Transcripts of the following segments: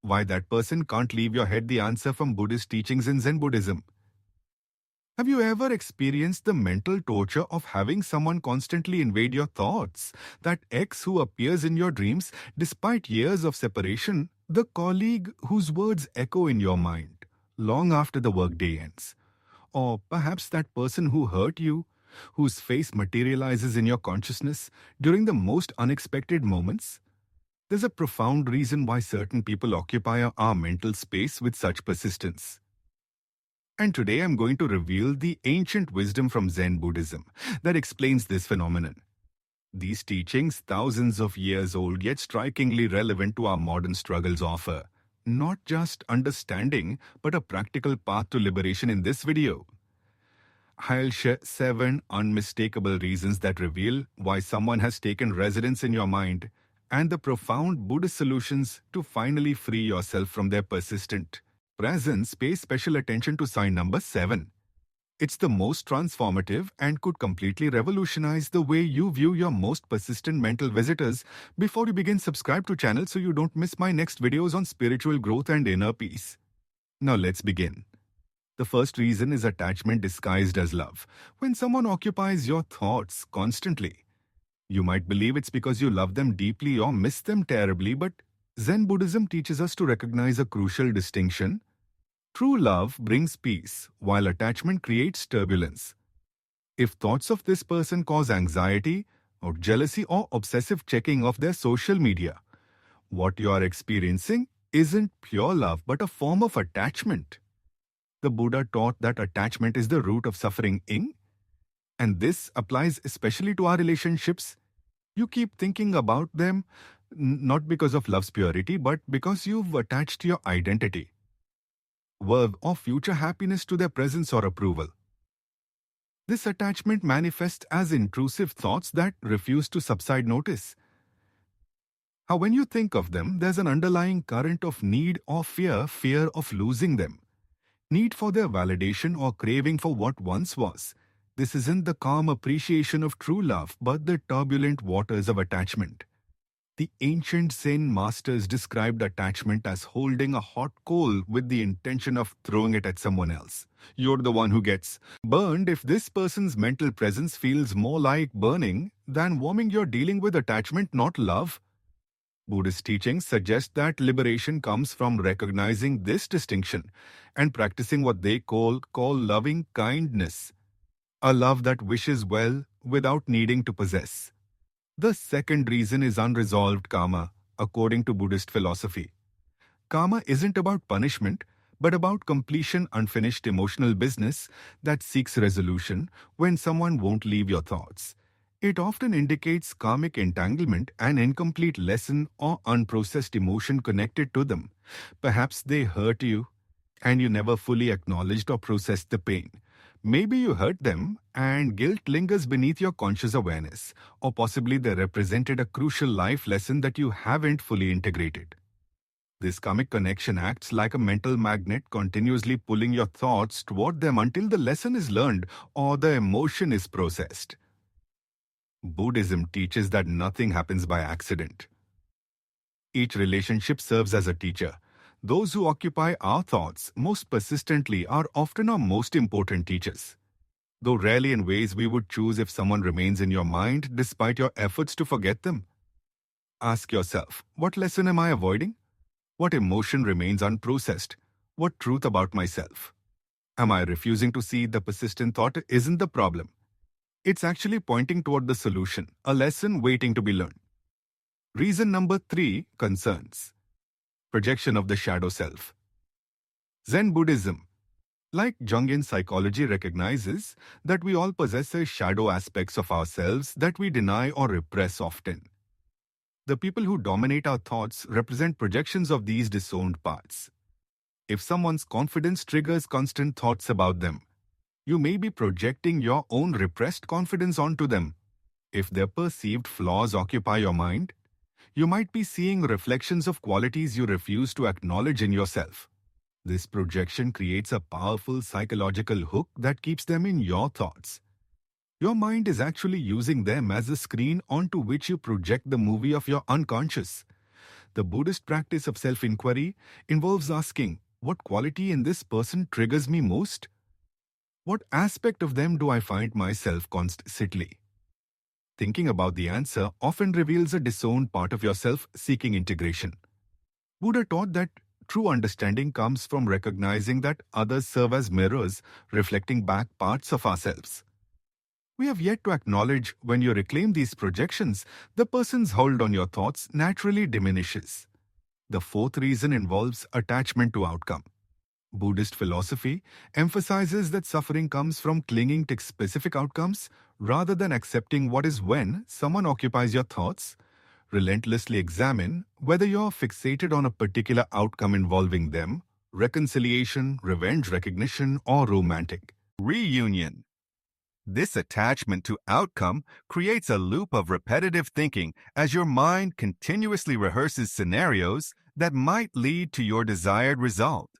Why that person can't leave your head, the answer from Buddhist teachings in Zen Buddhism. Have you ever experienced the mental torture of having someone constantly invade your thoughts? That ex who appears in your dreams despite years of separation? The colleague whose words echo in your mind long after the workday ends? Or perhaps that person who hurt you, whose face materializes in your consciousness during the most unexpected moments? There's a profound reason why certain people occupy our mental space with such persistence. And today I'm going to reveal the ancient wisdom from Zen Buddhism that explains this phenomenon. These teachings, thousands of years old yet strikingly relevant to our modern struggles, offer not just understanding but a practical path to liberation in this video. I'll share 7 unmistakable reasons that reveal why someone has taken residence in your mind and the profound Buddhist solutions to finally free yourself from their persistent presence. Pay special attention to sign number 7. It's the most transformative and could completely revolutionize the way you view your most persistent mental visitors. Before you begin, subscribe to channel so you don't miss my next videos on spiritual growth and inner peace. Now let's begin. The first reason is attachment disguised as love. When someone occupies your thoughts constantly, you might believe it's because you love them deeply or miss them terribly, but Zen Buddhism teaches us to recognize a crucial distinction. True love brings peace, while attachment creates turbulence. If thoughts of this person cause anxiety or jealousy or obsessive checking of their social media, what you are experiencing isn't pure love but a form of attachment. The Buddha taught that attachment is the root of suffering, and this applies especially to our relationships. You keep thinking about them not because of love's purity but because you've attached your identity, worth, or future happiness to their presence or approval. This attachment manifests as intrusive thoughts that refuse to subside. Notice how when you think of them, there's an underlying current of need or fear of losing them, need for their validation or craving for what once was. This isn't the calm appreciation of true love, but the turbulent waters of attachment. The ancient Zen masters described attachment as holding a hot coal with the intention of throwing it at someone else. You're the one who gets burned. If this person's mental presence feels more like burning than warming, you're dealing with attachment, not love. Buddhist teachings suggest that liberation comes from recognizing this distinction and practicing what they call loving kindness, a love that wishes well without needing to possess. The second reason is unresolved karma. According to Buddhist philosophy, karma isn't about punishment, but about completion, unfinished emotional business that seeks resolution. When someone won't leave your thoughts, it often indicates karmic entanglement, an incomplete lesson, or unprocessed emotion connected to them. Perhaps they hurt you, and you never fully acknowledged or processed the pain. Maybe you hurt them and guilt lingers beneath your conscious awareness, or possibly they represented a crucial life lesson that you haven't fully integrated. This karmic connection acts like a mental magnet, continuously pulling your thoughts toward them until the lesson is learned or the emotion is processed. Buddhism teaches that nothing happens by accident. Each relationship serves as a teacher. Those who occupy our thoughts most persistently are often our most important teachers, though rarely in ways we would choose. If someone remains in your mind despite your efforts to forget them, ask yourself, what lesson am I avoiding? What emotion remains unprocessed? What truth about myself? Am I refusing to see the persistent thought isn't the problem? It's actually pointing toward the solution, a lesson waiting to be learned. Reason number 3, concerns. Projection of the shadow self. Zen Buddhism, like Jungian psychology, recognizes that we all possess shadow aspects of ourselves that we deny or repress often. The people who dominate our thoughts represent projections of these disowned parts. If someone's confidence triggers constant thoughts about them, you may be projecting your own repressed confidence onto them. If their perceived flaws occupy your mind, you might be seeing reflections of qualities you refuse to acknowledge in yourself. This projection creates a powerful psychological hook that keeps them in your thoughts. Your mind is actually using them as a screen onto which you project the movie of your unconscious. The Buddhist practice of self-inquiry involves asking, what quality in this person triggers me most? What aspect of them do I find myself constantly? Thinking about the answer often reveals a disowned part of yourself seeking integration. Buddha taught that true understanding comes from recognizing that others serve as mirrors, reflecting back parts of ourselves. We have yet to acknowledge when you reclaim these projections, the person's hold on your thoughts naturally diminishes. The fourth reason involves attachment to outcome. Buddhist philosophy emphasizes that suffering comes from clinging to specific outcomes rather than accepting what is. When someone occupies your thoughts, relentlessly examine whether you're fixated on a particular outcome involving them, reconciliation, revenge, recognition, or romantic reunion. This attachment to outcome creates a loop of repetitive thinking as your mind continuously rehearses scenarios that might lead to your desired result.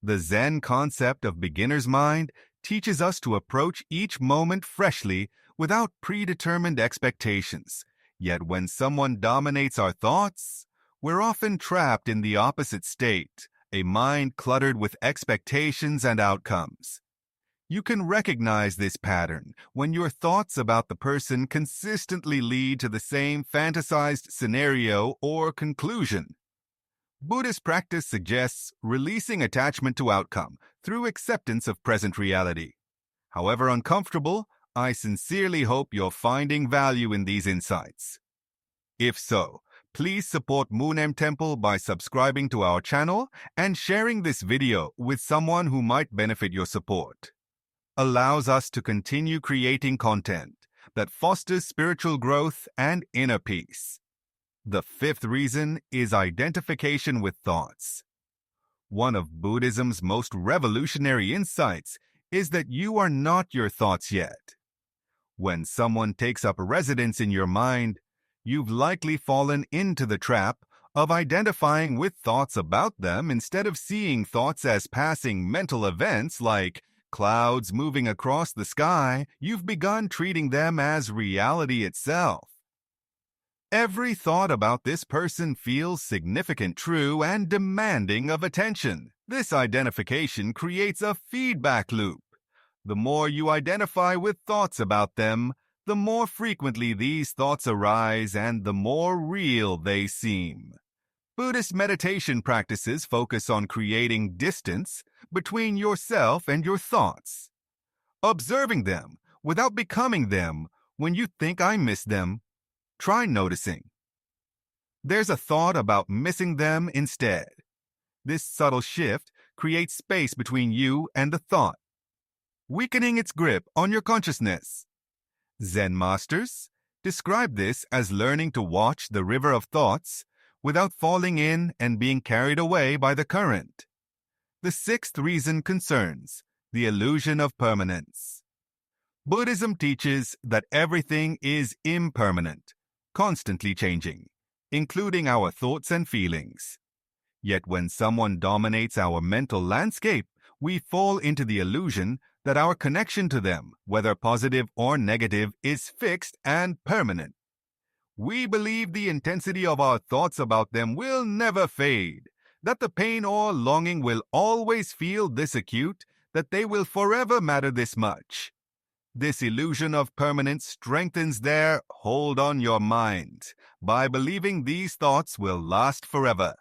The Zen concept of beginner's mind teaches us to approach each moment freshly without predetermined expectations. Yet when someone dominates our thoughts, we're often trapped in the opposite state, a mind cluttered with expectations and outcomes. You can recognize this pattern when your thoughts about the person consistently lead to the same fantasized scenario or conclusion. Buddhist practice suggests releasing attachment to outcome through acceptance of present reality. However uncomfortable, I sincerely hope you're finding value in these insights. If so, please support Moonem Temple by subscribing to our channel and sharing this video with someone who might benefit your support. Allows us to continue creating content that fosters spiritual growth and inner peace. The fifth reason is identification with thoughts. One of Buddhism's most revolutionary insights is that you are not your thoughts yet. When someone takes up residence in your mind, you've likely fallen into the trap of identifying with thoughts about them instead of seeing thoughts as passing mental events like clouds moving across the sky. You've begun treating them as reality itself. Every thought about this person feels significant, true, and demanding of attention. This identification creates a feedback loop. The more you identify with thoughts about them, the more frequently these thoughts arise and the more real they seem. Buddhist meditation practices focus on creating distance between yourself and your thoughts. Observing them without becoming them. When you think I miss them, try noticing. There's a thought about missing them instead. This subtle shift creates space between you and the thought, weakening its grip on your consciousness. Zen masters describe this as learning to watch the river of thoughts without falling in and being carried away by the current. The sixth reason concerns the illusion of permanence. Buddhism teaches that everything is impermanent, constantly changing, including our thoughts and feelings. Yet when someone dominates our mental landscape, we fall into the illusion that our connection to them, whether positive or negative, is fixed and permanent. We believe the intensity of our thoughts about them will never fade, that the pain or longing will always feel this acute, that they will forever matter this much. This illusion of permanence strengthens their hold on your mind. By believing these thoughts will last forever,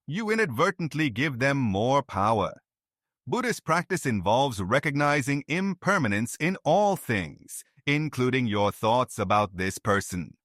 you inadvertently give them more power. Buddhist practice involves recognizing impermanence in all things, including your thoughts about this person.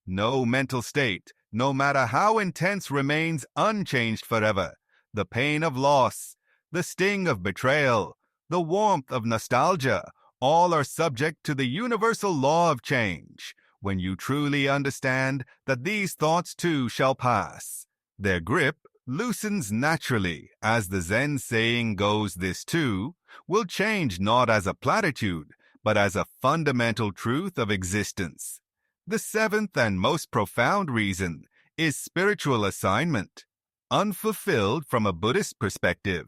No mental state, no matter how intense, remains unchanged forever. The pain of loss, the sting of betrayal, the warmth of nostalgia, all are subject to the universal law of change. When you truly understand that these thoughts too shall pass, their grip loosens naturally. As the Zen saying goes, this too will change, not as a platitude, but as a fundamental truth of existence. The seventh and most profound reason is spiritual assignment. Unfulfilled from a Buddhist perspective,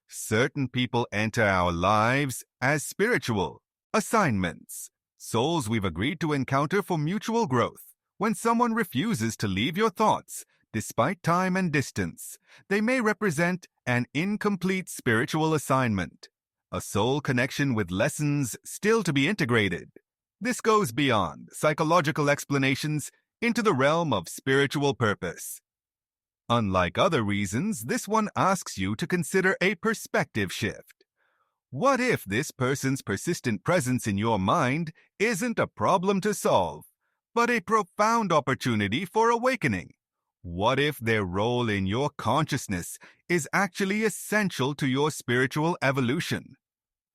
certain people enter our lives as spiritual assignments, souls we've agreed to encounter for mutual growth. When someone refuses to leave your thoughts, despite time and distance. They may represent an incomplete spiritual assignment, a soul connection with lessons still to be integrated. This goes beyond psychological explanations into the realm of spiritual purpose. Unlike other reasons, this one asks you to consider a perspective shift. What if this person's persistent presence in your mind isn't a problem to solve, but a profound opportunity for awakening? What if their role in your consciousness is actually essential to your spiritual evolution?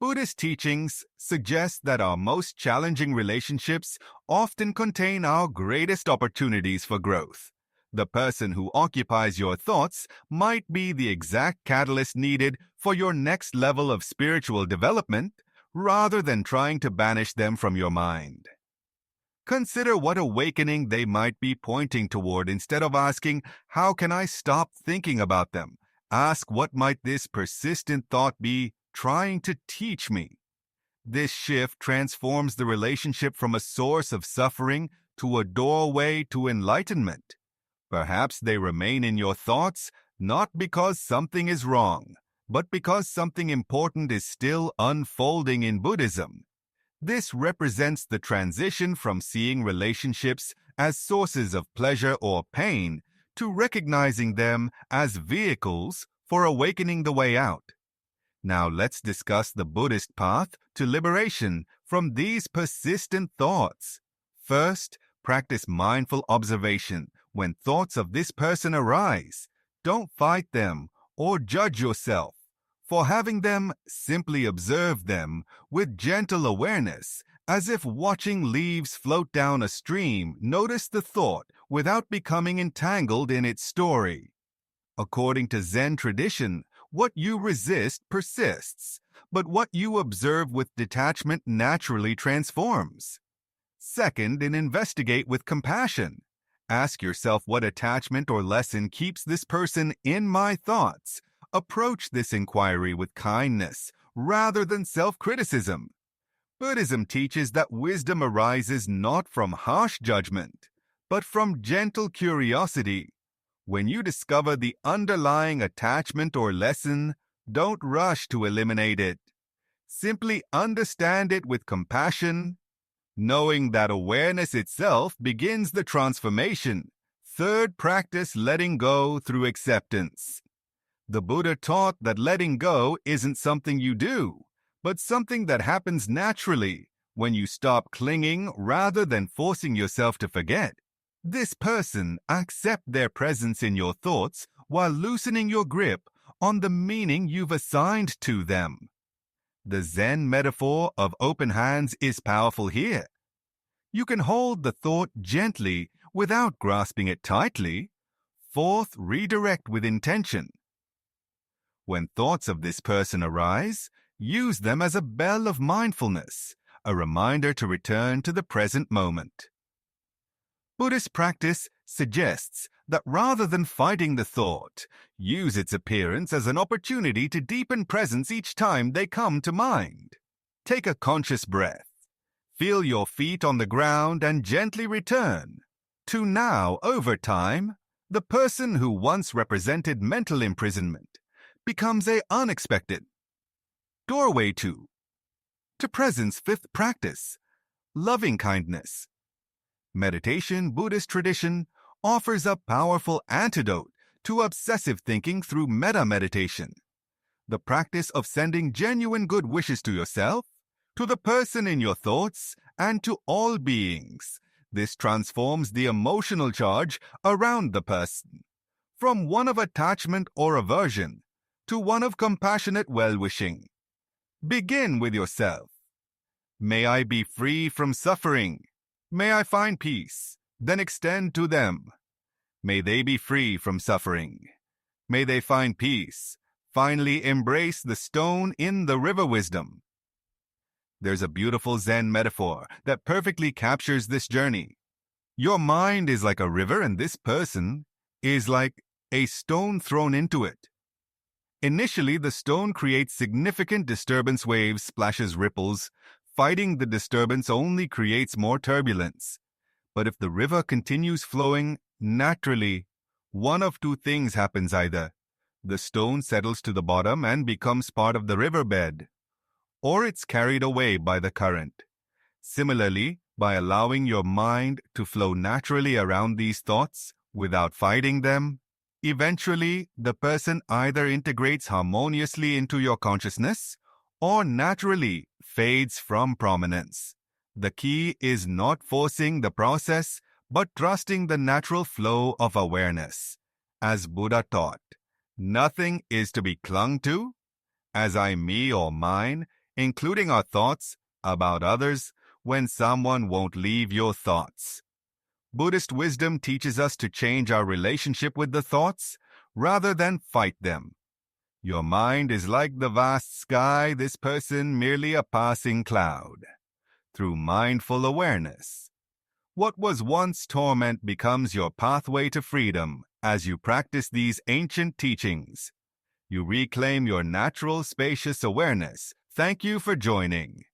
Buddhist teachings suggest that our most challenging relationships often contain our greatest opportunities for growth. The person who occupies your thoughts might be the exact catalyst needed for your next level of spiritual development, rather than trying to banish them from your mind. Consider what awakening they might be pointing toward instead of asking, "How can I stop thinking about them?" Ask, "What might this persistent thought be trying to teach me?" This shift transforms the relationship from a source of suffering to a doorway to enlightenment. Perhaps they remain in your thoughts not because something is wrong, but because something important is still unfolding in Buddhism. This represents the transition from seeing relationships as sources of pleasure or pain to recognizing them as vehicles for awakening the way out. Now let's discuss the Buddhist path to liberation from these persistent thoughts. First, practice mindful observation. When thoughts of this person arise, don't fight them or judge yourself for having them. Simply observe them with gentle awareness, as if watching leaves float down a stream. Notice the thought without becoming entangled in its story. According to Zen tradition, what you resist persists, but what you observe with detachment naturally transforms. Second, investigate with compassion. Ask yourself, what attachment or lesson keeps this person in my thoughts? Approach this inquiry with kindness rather than self-criticism. Buddhism teaches that wisdom arises not from harsh judgment, but from gentle curiosity. When you discover the underlying attachment or lesson, don't rush to eliminate it. Simply understand it with compassion, knowing that awareness itself begins the transformation. Third, practice letting go through acceptance. The Buddha taught that letting go isn't something you do, but something that happens naturally when you stop clinging rather than forcing yourself to forget. This person, accept their presence in your thoughts while loosening your grip on the meaning you've assigned to them. The Zen metaphor of open hands is powerful here. You can hold the thought gently without grasping it tightly. Fourth, redirect with intention. When thoughts of this person arise, use them as a bell of mindfulness, a reminder to return to the present moment. Buddhist practice suggests that rather than fighting the thought, use its appearance as an opportunity to deepen presence each time they come to mind. Take a conscious breath. Feel your feet on the ground and gently return to now. Over time, the person who once represented mental imprisonment becomes an unexpected doorway to presence. Fifth, practice loving kindness. Meditation, Buddhist tradition, offers a powerful antidote to obsessive thinking through metta-meditation. The practice of sending genuine good wishes to yourself, to the person in your thoughts, and to all beings. This transforms the emotional charge around the person from one of attachment or aversion to one of compassionate well-wishing. Begin with yourself. May I be free from suffering. May I find peace. Then extend to them. May they be free from suffering. May they find peace. Finally, embrace the stone in the river wisdom. There's a beautiful Zen metaphor that perfectly captures this journey. Your mind is like a river, and this person is like a stone thrown into it. Initially, the stone creates significant disturbance waves, splashes, ripples. Fighting the disturbance only creates more turbulence. But if the river continues flowing naturally, one of two things happens either. The stone settles to the bottom and becomes part of the riverbed, or it's carried away by the current. Similarly, by allowing your mind to flow naturally around these thoughts without fighting them, eventually the person either integrates harmoniously into your consciousness or naturally fades from prominence. The key is not forcing the process, but trusting the natural flow of awareness. As Buddha taught, nothing is to be clung to, as I, me, or mine, including our thoughts about others when someone won't leave your thoughts. Buddhist wisdom teaches us to change our relationship with the thoughts rather than fight them. Your mind is like the vast sky, this person merely a passing cloud. Through mindful awareness, what was once torment becomes your pathway to freedom as you practice these ancient teachings. You reclaim your natural spacious awareness. Thank you for joining.